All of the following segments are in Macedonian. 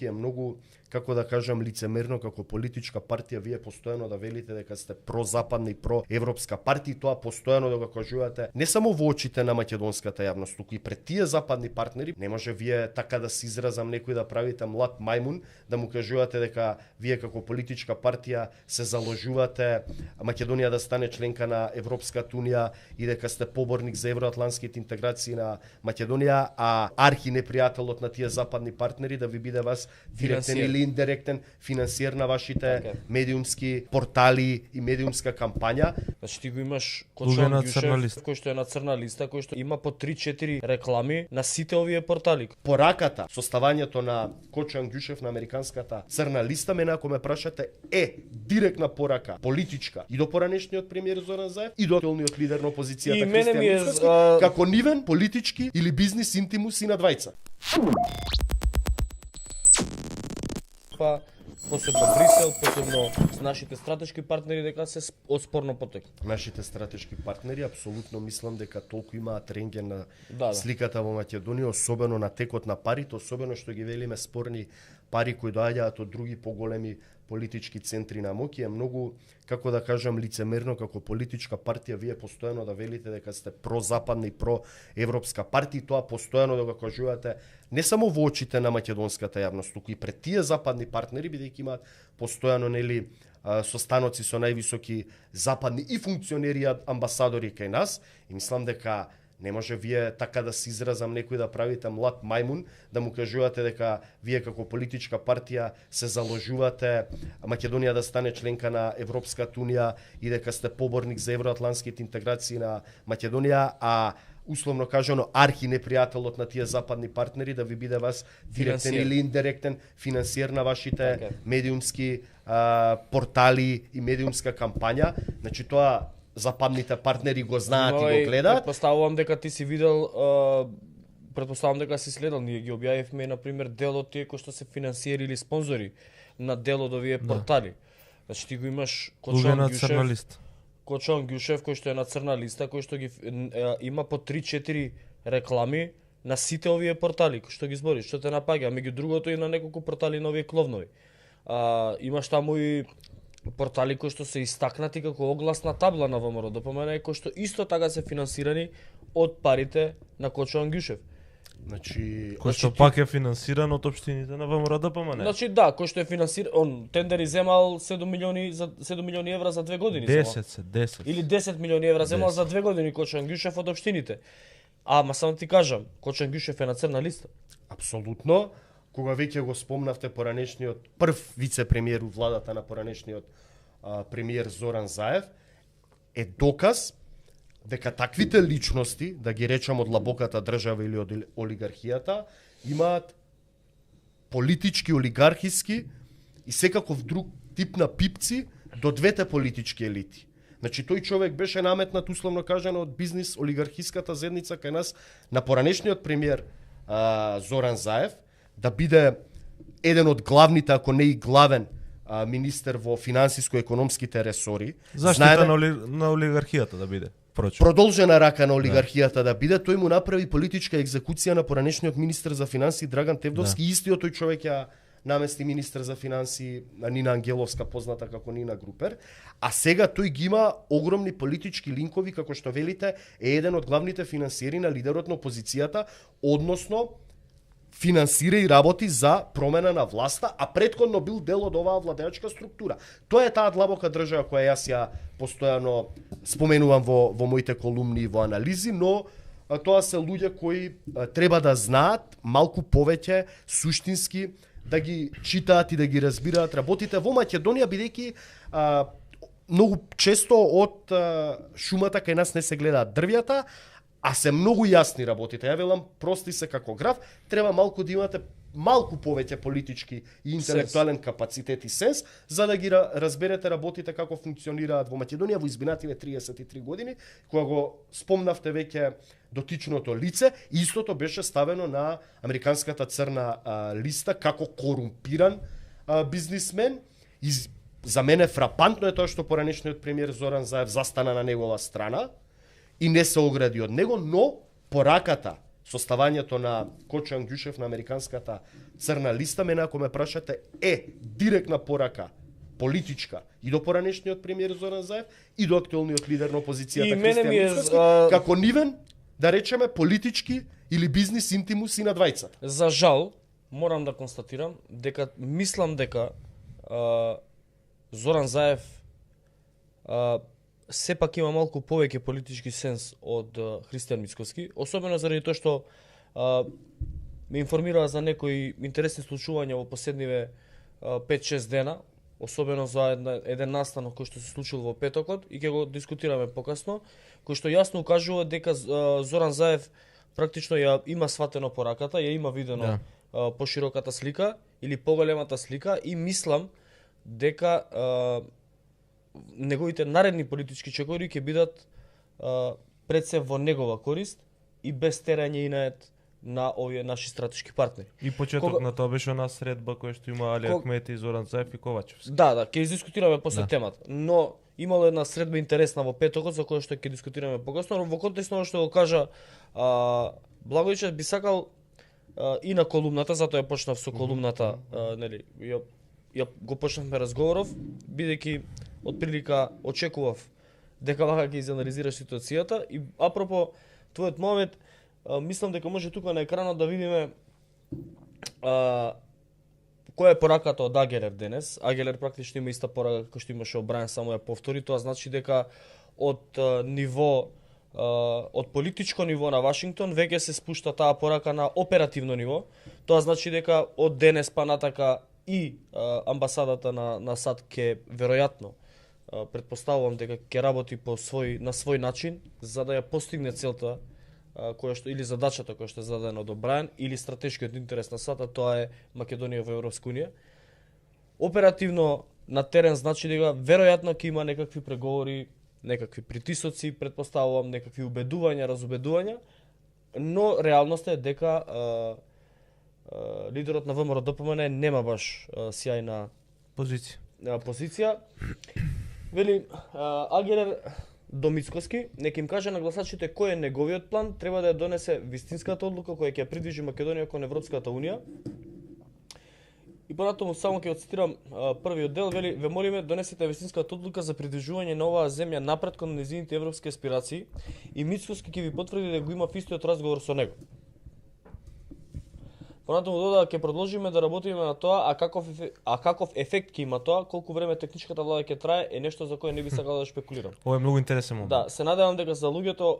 Е многу, како да кажам, лицемерно како политичка партија вие постојано да велите дека сте прозападна и проевропска партија и тоа постојано да го кажувате не само во очите на македонската јавност, туку и пред тие западни партнери. Не може вие така да се изразам некој да правите млад мајмун, да му кажувате дека вие како политичка партија се заложувате Македонија да стане членка на Европската унија и дека сте поборник за евроатлантските интеграции на Македонија, а архинепријателот на тие западни партнери да ви биде вас директен или индиректен финансиер на вашите медиумски портали и медиумска кампања. Значи ти го имаш Кочан Ѓушев, кој што е на црна листа, кој што има по 3-4 реклами на сите овие портали. Пораката, составањето на Кочан Ѓушев на американската црна листа, мене ако ме прашате, е директна порака, политичка и до поранешниот премиер Зоран Заев и до актуелниот лидер на опозицијата Христијан Мицкоски, како нивен политички или бизнис интимус и на двајца. Па посебно Брисел, посебно с нашите стратешки партнери дека се од спорно потекло. Нашите стратешки партнери апсолутно мислам дека толку имаат рентген на Да. сликата во Македонија, особено на текот на парите, особено што ги велиме спорни пари кои доаѓаат од други поголеми политички центри на моќ. Е многу, како да кажам, лицемерно како политичка партија вие постојано да велите дека сте прозападна и проевропска партија и тоа постојано да го кажувате не само во очите на македонската јавност, туку и пред тие западни партнери, бидејќи имаат постојано состаноци со највисоки западни и функционери амбасадори кај нас, и мислам дека не може вие така да се изразам некој да правите млад мајмун, да му кажувате дека вие како политичка партија се заложувате Македонија да стане членка на Европската унија и дека сте поборник за евроатлантските интеграции на Македонија, а условно кажано архинепријателот на тие западни партнери да ви биде вас директен или индиректен финансиер на вашите медиумски портали и медиумска кампања. Значи тоа западните партнери го знаат и го гледаат. Предпоставувам дека ти си видел, предпоставувам дека си следел, ние ги објавивме на пример дел од тие кои што се финансиери или спонзори на дел од овие портали. Значи ти го имаш Кочан Ѓушев кој што е на црна листа, кој што ги има по 3-4 реклами на сите овие портали, што ги збори, што те напаѓа, меѓу другото и на неколку портали на овие кловнови. Имаш таму и портали кои што се истакнати како огласна табла на ВМРО ДПМН, кои што исто така се финансирани од парите на Кочан Ѓушев. Кој што пак е финансиран од општините на ВМРО ДПМН. Значи да, кој што е финансиран, он тендери земал 7 милиони евра за 2 години. 10. Или 10 милиони евра земал за 2 години Кочан Ѓушев од општините. Ама само ти кажам, Кочан Ѓушев е на црна листа. Апсолутно. Кога веќе го спомнавте поранешниот прв вице-премиер у владата на поранешниот премиер Зоран Заев, е доказ дека таквите личности, да ги речам од лабоката држава или од олигархијата, имаат политички, олигархиски и секаков друг тип на пипци до двете политички елити. Значи тој човек беше наметнат, условно кажано, од бизнис олигархиската зедница кај нас на поранешниот премиер Зоран Заев, да биде еден од главните, ако не и главен министер во финансиско-економските ресори. Заштита на олигархијата да биде. Продолжена рака на олигархијата да биде, тој му направи политичка екзекуција на поранешниот министер за финансии Драган Тевдовски, истиот тој човек ја намести министер за финансии Нина Ангеловска, позната како Нина Групер, а сега тој ги има огромни политички линкови, како што велите, е еден од главните финансиери на лидерот на опозицијата, односно финансира и работи за промена на власта, а претходно бил дел од оваа владеачка структура. Тоа е таа длабока држава која јас ја постојано споменувам во моите колумни и во анализи, но тоа се луѓе кои треба да знаат малку повеќе суштински, да ги читаат и да ги разбираат работите во Македонија, бидејќи многу често од шумата кај нас не се гледаат дрвјата, а се многу јасни работите. Ја велам, прости се како граф, треба малку да имате малку повеќе политички и интелектуален капацитет и сенс, за да ги разберете работите како функционираат во Македонија во избинативе 33 години, кога го спомнавте веќе дотичното лице, истото беше ставено на американската црна листа како корумпиран бизнисмен. И за мене фрапантно е тоа што поранешниот премиер Зоран Заев застана на негова страна и не се огради од него, но пораката, составањето на Кочан Ѓушев на американската црна листа, мене ако ме прашате, директна порака политичка и до поранешниот премиер Зоран Заев и до актуелниот лидер на опозицијата Христијан Мицкоски, како нивен, да речеме, политички или бизнис интимус и на двајцата. За жал, морам да констатирам дека мислам дека Зоран Заев сепак има малку повеќе политички сенс од Христијан Мицкоски, особено заради тоа што ме информираа за некои интересни случувања во последниве 5-6 дена, особено за еден настанок кој што се случил во петокот и ќе го дискутираме покасно, кој што јасно укажува дека Зоран Заев практично ја има сватено пораката, ја има видено пошироката слика или поголемата слика и мислам дека неговите наредни политички чекори ќе бидат пред се во негова корист и без терање инает на овие наши стратешки партнери. И почеток на тоа беше она средба која што има Али Ахмети, Зоран Заев и Ковачевски. Да, ќе дискутираме после темата. Но имало една средба интересна во петокот за која што ќе дискутираме покасно, во контекст на што го кажа Благојчев, би сакал и на колумната, затоа ја почнав со колумната, нели, ја го почнавме разговоров, бидејќи од прилика очекував дека вака ќе изанализираш ситуацијата и апропо твојот момент, мислам дека може тука на екранот да видиме која е пораката од Агелер денес. Агелер практично има иста порака како што имаше Обрајан, само ја повтори. Тоа значи дека од ниво од политичко ниво на Вашингтон веќе се спушта таа порака на оперативно ниво. Тоа значи дека од денес па натака и амбасадата на САД ќе веројатно претпоставувам дека ќе работи на свој начин за да ја постигне целта која што или задачата која што е зададена од Обрајан или стратешкиот интерес на САД, тоа е Македонија во Европска унија. Оперативно на терен значи дека веројатно ќе има некакви преговори, некакви притисоци, претпоставувам некакви убедувања, разубедувања, но реалноста е дека лидерот на ВМРО ДПМН нема баш сјајна позиција. Вели Агелер до Мицкоски, нека им каже на гласачите кој е неговиот план, треба да ја донесе вистинската одлука која ќе ја придвижи Македонија кон Европската унија. И понатаму само ќе цитирам првиот дел, вели: ве молиме донесете вистинската одлука за придвижување на оваа земја напред кон нејзините европски аспирации и Мицкоски ќе ви потврди дека го има истиот разговор со него. Понатаму додава ќе продолжиме да работиме на тоа, а каков ефект ќе има тоа, колку време техничката влада ќе трае, е нешто за кое не би сакал да шпекулирам. Ова е многу интересен момент. Да, се надевам дека за луѓето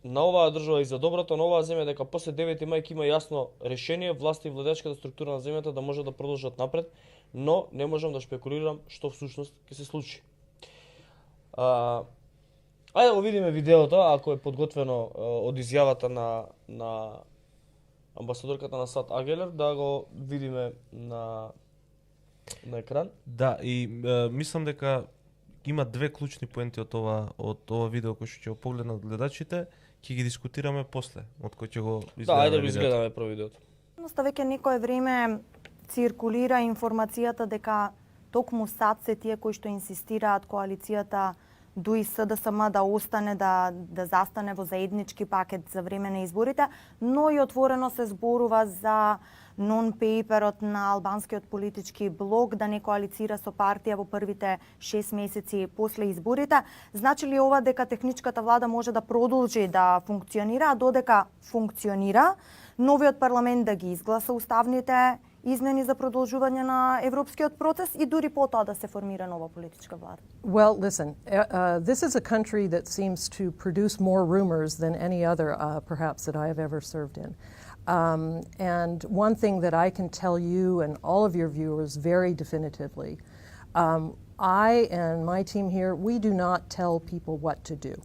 на оваа држава и за доброто на оваа земја дека после 9 мај ќе има јасно решение, власта и владачката структура на земјата да може да продолжат напред, но не можам да шпекулирам што всушност ќе се случи. Ајде да го видиме видеото, ако е подготвено од изјавата на амбасадорката на САД Агелер, да го видиме на екран. Да, и мислам дека има две клучни поенти од ова видео кој што ќе го погледнат гледачите, ќе ги дискутираме после, од кој ќе го изгледаме. Да, ајде да го изгледаме прво видеото. Веќе некое време циркулира информацијата дека токму САД се тие кои што инсистираат коалицијата ДУИ СДСМ да остане, да застане во заеднички пакет за време на изборите, но и отворено се зборува за нон-пейперот на албанскиот политички блок да не коалицира со партија во првите 6 месеци после изборите. Значи ли ова дека техничката влада може да продолжи да функционира, а додека функционира, новиот парламент да ги изгласа уставните измени за продолжување на европскиот процес и дури потоа да се формира нова политичка влада? Well, listen, this is a country that seems to produce more rumors than any other, perhaps, that I have ever served in. And one thing that I can tell you and all of your viewers very definitively, I and my team here, we do not tell people what to do.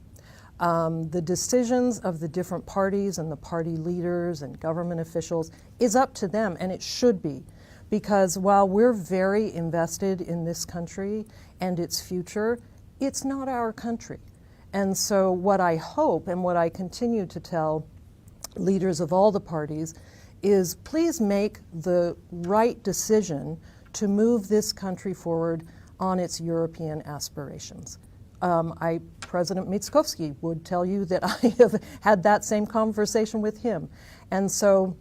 The decisions of the different parties and the party leaders and government officials is up to them, and it should be. Because while we're very invested in this country and its future, it's not our country. And so what I hope and what I continue to tell leaders of all the parties is please make the right decision to move this country forward on its European aspirations. President Mickoski would tell you that I have had that same conversation with him. And so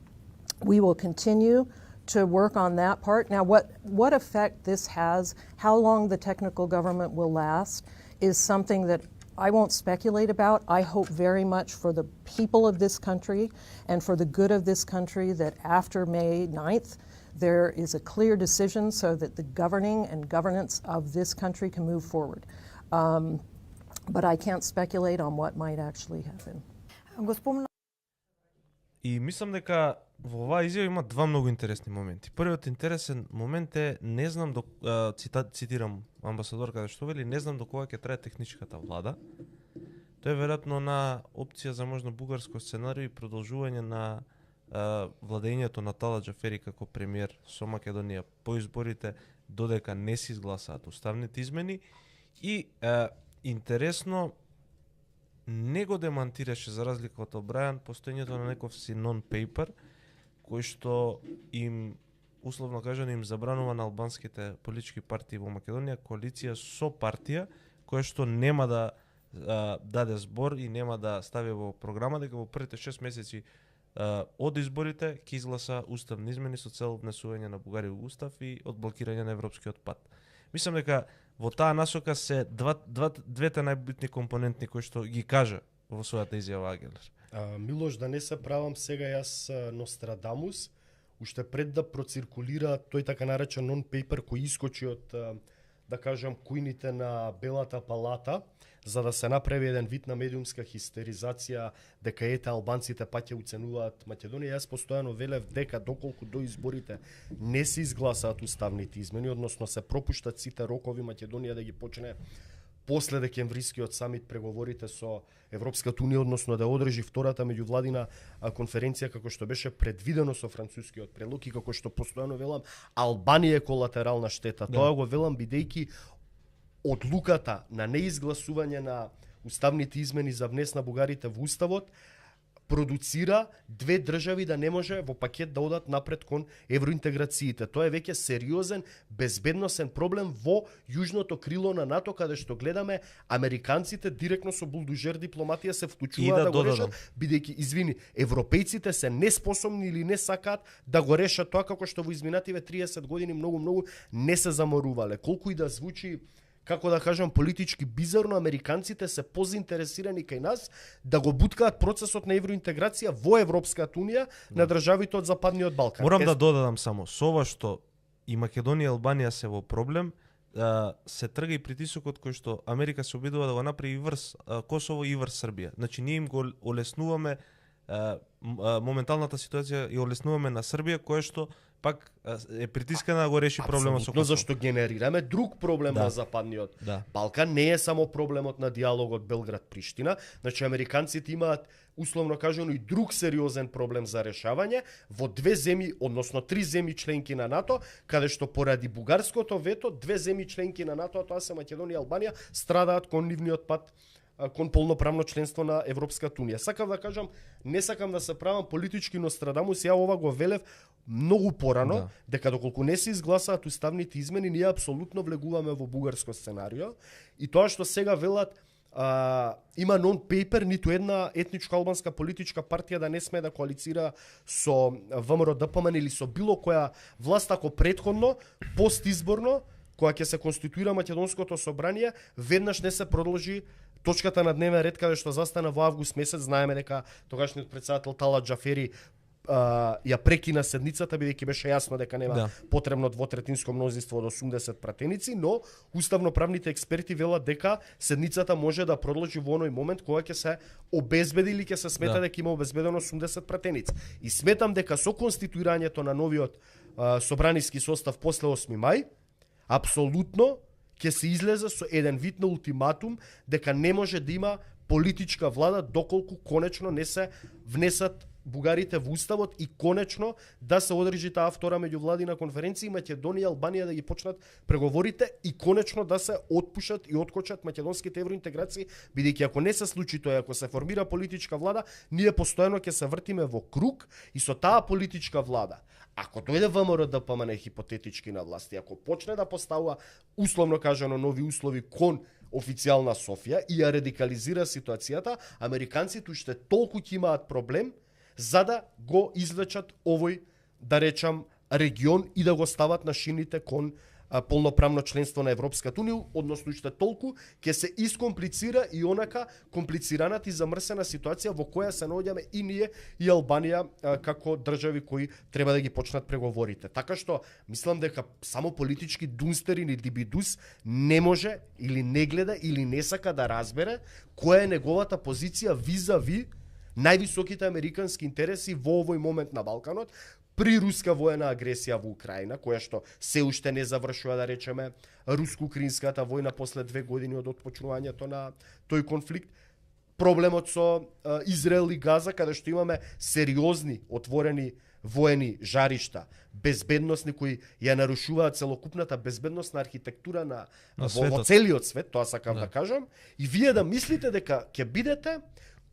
we will continue to work on that part. Now, what effect this has, how long the technical government will last, is something that I won't speculate about. I hope very much for the people of this country and for the good of this country that after May 9th, there is a clear decision so that the governing and governance of this country can move forward. But I can't speculate on what might actually happen. И мислам дека во оваа изјава има два многу интересни моменти. Првиот интересен момент е, не знам цитирам амбасадорката што вели, не знам до кога ќе трае техничката влада. Тоа е веројатно на опција за можно бугарско сценарио и продолжување на владењето на Талат Џафери како премиер со Македонија по изборите, додека не се изгласаат уставните измени. И интересно, не го демантираше, за разлика од Обрајан, постоењето на некој си нон-пейпер, кој што им, условно кажано, им забранува на албанските политички партии во Македонија коалиција со партија, која што нема да даде збор и нема да стави во програма дека во првите 6 месеци од изборите ќе изгласа уставни измени со цел внесување на Бугарија во устав и одблокирање на европскиот пат. Мислам дека во таа насока се двете најбитни компоненти кои што ги кажа во својата изјава Агелер. Милош, да не се правам сега јас Нострадамус, уште пред да проциркулира тој така наречен нон-пейпер кој искочи од, да кажам, кујните на Белата палата, за да се направи еден вид на медиумска хистеризација дека ете албанците пак ќе уценуваат Македонија. Јас постојано велев дека доколку до изборите не се изгласаат уставните измени, односно се пропуштат сите рокови Македонија да ги почне после декемврискиот самит преговорите со Европската унија, односно да одржи втората меѓувладина конференција како што беше предвидено со францускиот предлог и како што постојано велам, Албанија е колатерална штета. Да. Тоа го велам бидејќи одлуката на неизгласување на уставните измени за внес на бугарите во уставот продуцира две држави да не може во пакет да одат напред кон евроинтеграциите. Тоа е веќе сериозен безбедносен проблем во јужното крило на НАТО, каде што гледаме американците директно со булдужер дипломатија се вклучуваат да го решат, бидејќи, извини, европејците се неспособни или не сакаат да го решат тоа, како што во изминативе 30 години многу не се заморувале. Колку и да звучи, како да кажам, политички бизарно, американците се позаинтересирани кај нас да го буткаат процесот на евроинтеграција во Европската унија на државите од Западниот Балкан. Морам да додадам само, со ова што и Македонија и Албанија се во проблем, се трга и притисокот кој што Америка се обидува да го направи и врз Косово и врз Србија. Значи ние им го олеснуваме моменталната ситуација и олеснуваме на Србија, која што пак е притискана да го реши проблемот со Косово. Зашто генерираме друг проблем на Западниот Балкан. Не е само проблемот на диалогот Белград-Приштина. Значи американците имаат, условно кажано, и друг сериозен проблем за решавање во две земји, односно 3 земји членки на НАТО, каде што поради бугарското вето, 2 земји членки на НАТО, а тоа се Македонија и Албанија, страдаат кон нивниот пат кон полноправно членство на Европската унија. Сакам да кажам, не сакам да се правам политички Нострадамус, ја ова го велев многу порано, дека доколку не се изгласаат уставните измени, ние апсолутно влегуваме во бугарско сценарио. И тоа што сега велат, има нон-пейпер, ниту една етничка албанска политичка партија да не смее да коалицира со ВМРО-ДПМН или со било која власт, ако претходно, постизборно, која ќе се конституира Македонското собрание, веднаш не се продолжи точката на дневен ред, каде што застана во август месец. Знаеме дека тогашниот председател Талат Џафери ја прекина седницата, бидејќи беше јасно дека нема потребно двотретинско мнозинство од 80 пратеници, но уставноправните експерти велат дека седницата може да продолжи во оној момент кога ќе се обезбеди или ќе се смета дека има обезбедено 80 пратеници. И сметам дека со конституирањето на новиот собраниски состав после 8 мај, апсолутно ќе се излезе со еден вид на ултиматум дека не може да има политичка влада доколку конечно не се внесат бугарите во уставот и конечно да се одржи таа втора меѓувладина конференција и Македонија и Албанија да ги почнат преговорите и конечно да се отпушат и откочат македонските евроинтеграции, бидејќи ако не се случи тоа, ако се формира политичка влада, ние постојано ќе се вртиме во круг и со таа политичка влада, ако дојде ВМРО-ДПМН хипотетички на власт и ако почне да поставува условно кажано нови услови кон официјална Софија и ја радикализира ситуацијата, американците уште толку ќе имаат проблем за да го извлечат овој, да речам, регион и да го стават на шините кон полноправно членство на Европската унија, односно уште толку ќе се искомплицира и онака комплицираната и замрсена ситуација во која се наоѓаме и ние и Албанија како држави кои треба да ги почнат преговорите. Така што мислам дека само политички дунстерин или дибидус не може или не гледа или не сака да разбере која е неговата позиција визави највисоките американски интереси во овој момент на Балканот, при руска воена агресија во Украина, која што се уште не завршува, да речеме, руско-украинската војна после 2 години од отпочнувањето на тој конфликт, проблемот со Израел и Газа, каде што имаме сериозни отворени воени жаришта, безбедносни кои ја нарушуваат целокупната безбедносна архитектура во целиот свет, тоа сакам да кажам, и вие да мислите дека ќе бидете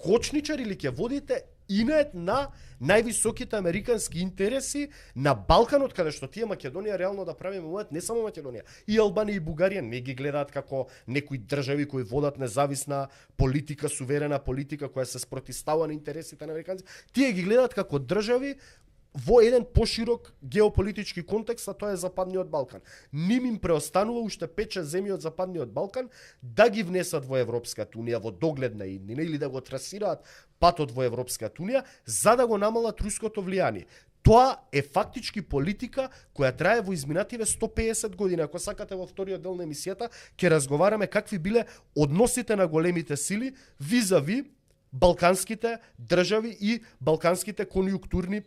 кочничар или ќе водите инет на највисоките американски интереси на Балканот, каде што тие Македонија реално да правиме момент, не само Македонија, и Албанија и Бугарија не ги гледаат како некои држави кои водат независна политика, суверена политика која се спротивстава на интересите на американци. Тие ги гледаат како држави во еден поширок геополитички контекст, а тоа е Западниот Балкан. Ним им преостанува уште 5-6 земји од Западниот Балкан да ги внесат во Европската унија во догледна иднина или да го трасираат патот во Европската унија за да го намалат руското влијание. Тоа е фактички политика која трае во изминативе 150 години. Ако сакате во вториот дел на емисијата ќе разговараме какви биле односите на големите сили визави балканските држави и балканските конјунктурни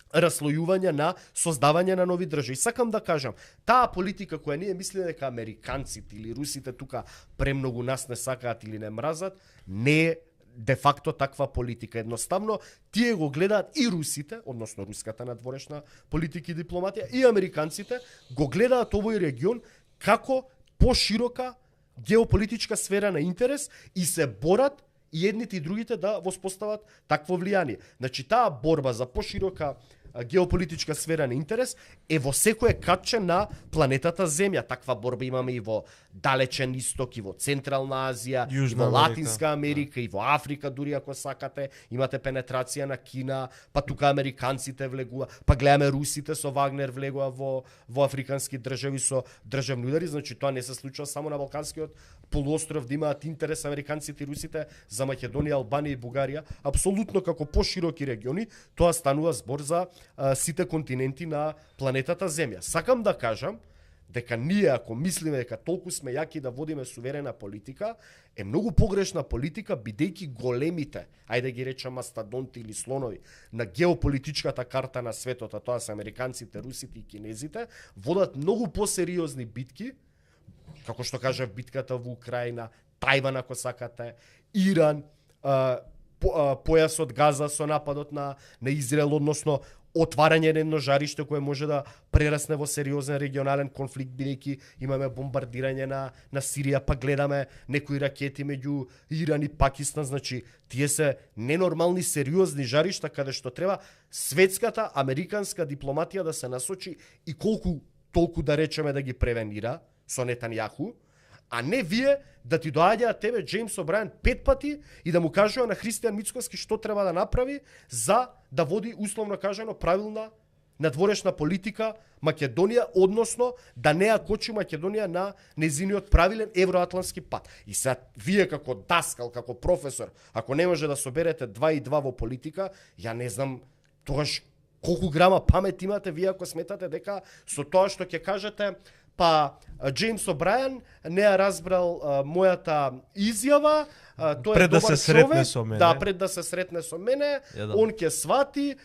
раслојување на создавање на нови држави. Сакам да кажам, таа политика која ние мислиме дека американците или русите тука премногу нас не сакаат или не мразат, не е де факто таква политика. Едноставно, тие го гледаат и русите, односно руската надворешна политика и дипломатија, и американците го гледаат овој регион како поширока геополитичка сфера на интерес и се борат и едните и другите да воспостават такво влијание. Значи, таа борба за поширока геополитичка сфера на интерес е во секое катче на планетата Земја. Таква борба имаме и во далечен исток, и во Централна Азија, и во Латинска Америка, и во Африка, дури ако сакате. Имате пенетрација на Кина, па тука американците влегува, па гледаме русите со Вагнер влегува во африкански држави со државни удари. Значи, тоа не се случува само на Балканскиот полуостров да имаат интерес американците и русите за Македонија, Албанија и Бугарија. Апсолутно како пошироки региони, тоа станува збор за сите континенти на планетата Земја. Сакам да кажам дека ние ако мислиме дека толку сме јаки да водиме суверена политика, е многу погрешна политика, бидејќи големите, ајде ги речам мастодонти или слонови, на геополитичката карта на светот, а тоа се американците, русите и кинезите, водат многу посериозни битки, како што кажав, битката во Украина, Тајван ако сакате, Иран, појасот Газа со нападот на Израел, односно отварање на едно жариште кое може да прерасне во сериозен регионален конфликт, бидејќи имаме бомбардирање на Сирија, па гледаме некои ракети меѓу Иран и Пакистан. Значи, тие се ненормални сериозни жаришта каде што треба светската американска дипломатија да се насочи и колку толку да речеме да ги превенира со Нетањаху, а не вие да ти доаѓаат тебе Джеймс О'Брајен 5 пати и да му кажува на Христијан Мицкоски што треба да направи за да води условно кажано правилна надворешна политика Македонија, односно да не ја кочи Македонија на незиниот правилен евроатлантски пат. И сега вие како даскал, како професор, ако не може да соберете 2 и 2 во политика, ја не знам тогаш колку грама памет имате вие ако сметате дека со тоа што ќе кажете па Джеймс О'Брајен не ја разбрал мојата изјава, тој пред е добар да се сретне човек, со мене. да, пред да се сретне со мене, он ќе свати,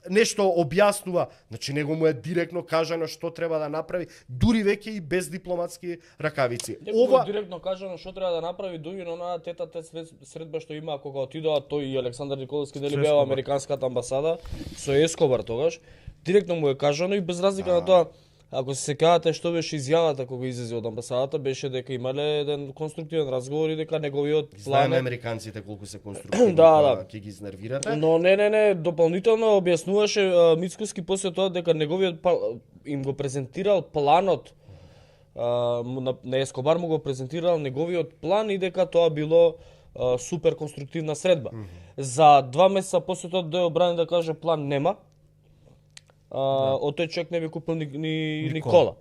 нешто објаснува, значи него му е директно кажано што треба да направи, дури веќе и без дипломатски ракавици. Ова директно кажано што треба да направи, дури на онаа тета средба што има кога отидоа тој и Александар Николовски дали беа во американската амбасада со Ескобар тогаш, директно му е кажано и без разлика на тоа. Ако се сеќавате што беше изјавата кога излезе од амбасадата, беше дека имале еден конструктивен разговор и дека неговиот план Знаеме американците колку се конструктивни, ќе ги изнервирате. Но не, дополнително објаснуваше Мицкоски после тоа дека неговиот им го презентирал планот на Ескобар му го презентирал неговиот план и дека тоа било супер конструктивна средба. За 2 месеца после тоа дојде Обрајан да каже план нема. Од тој човек не би купил ни кола.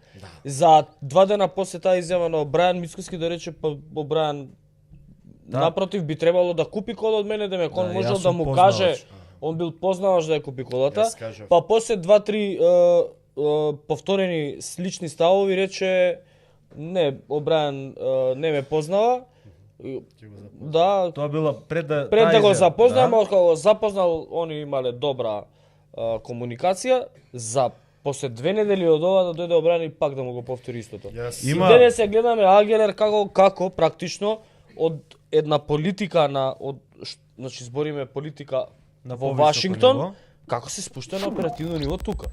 За 2 дена после таа изјава на Обрајан Мицкоски да рече па Обрајан напротив би требало да купи кола од мене, да ме кон можел да му каже, он бил познаваш да ја купи колата, па после 2-3 повторени слични ставови рече не, Обрајан не ме познава. Да, тоа било пред да го запознаем, кога го запознал, они имале добра комуникација, за после 2 недели од ова да дојде Обрајан и пак да му го повтори истото. И денес се гледаме Агелер како практично од една политика значи збориме политика во Вашингтон, како се спушта на оперативно ниво тука.